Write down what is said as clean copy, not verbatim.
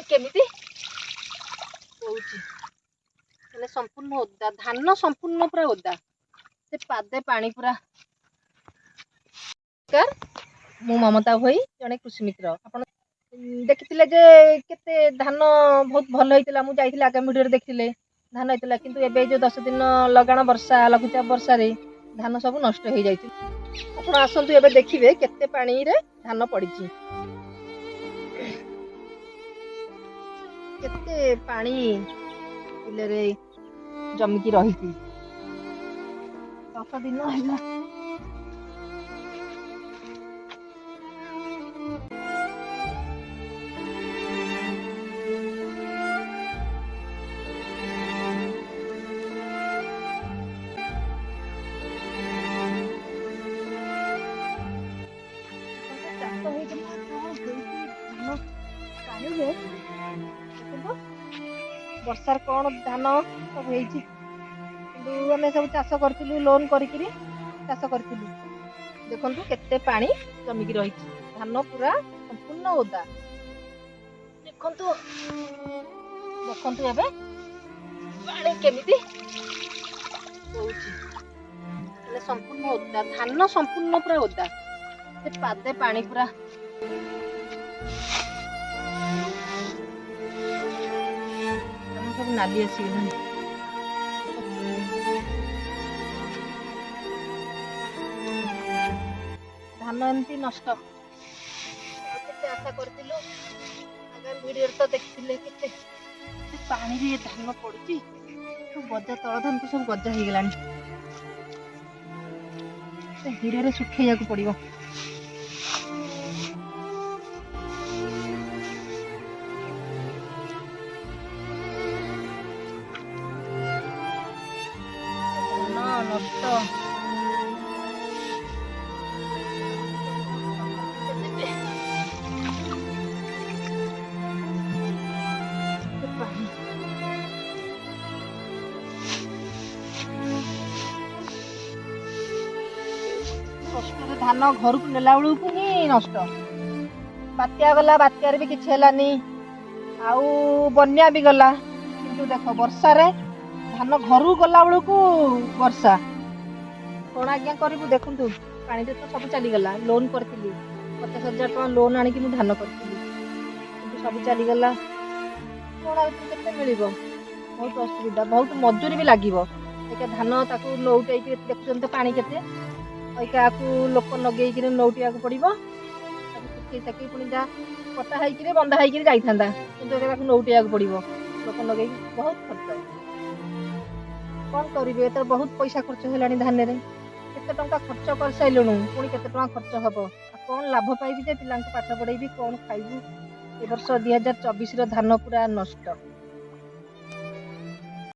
केमिति होउची माने संपूर्ण ओदा धान संपूर्ण पूरा ओदा से पादे पानी पूरा कर मु ममता होई जने कृषि मित्र आपण देखिथिले जे केते धान बहुत भल होइतिला मु जाइथिला आगामी वीडियो रे देखिथिले धान होइतिला किंतु एबे जो 10 दिन लगाण वर्षा लघुचाप वर्षा रे धान सब नष्ट हो जाइछि। आपण आसंतु एबे देखिबे केते पानी रे धान पड़िछि केते पानी बिले रे जमिकी रहिछि 10 दिन हैला। वर्षार कौन धान सब होइछि किंतु आमे सब चाष करथिलु लोन करिकिरी चाष करथिलु देखंतु केते पानी जमिकी रहिछि धान पूरा संपूर्ण ओदा देखंतु देखंतु एबे पानी केमिति होउछि એટલે संपूर्ण ओदा धान संपूर्ण पूरा ओदा से पादे पानी पूरा सब नाली आसी धान एमती नष्ट केते आशा करथिलु अगर वीडियो तो देखिले केते पानी रे धान पड़ुची सब गजा तळ धान को सब गजा हो गलानी से हीरे रे सुखैया को पड़िबो। नष्ट धान घर को नेला बेलू ही नष्ट बात्या गला बात्यार भी किछि हेलानी आउ बन्या भी गला किंतु देख वर्षा रे धान घर गला बेलू वर्षा कौन आज्ञा करू देखु पानी तो सब चलीगला लोन करी 50,000 टका लोन आनिक धान करी सब चलीगला कौन के मिल बहुत असुविधा बहुत मजूरी भी लगे धान ताकू नौटे देखुं पानी केते लोक नगे नौटिया पड़ो सुखी साकी पुणी जा कटा होकर बंधा होकर जाता कि नौटिया पड़ो लोक नगे बहुत खर्च कौन करेंगे तो बहुत पैसा खर्च है धान में केते टंका खर्च कर सारूँ पुणी केते टंका खर्च हम कौन लाभ पाइबी जे पिला पाठ पढ़ेबी कौन खाइबी ए वर्ष 2024 धान पूरा नष्ट।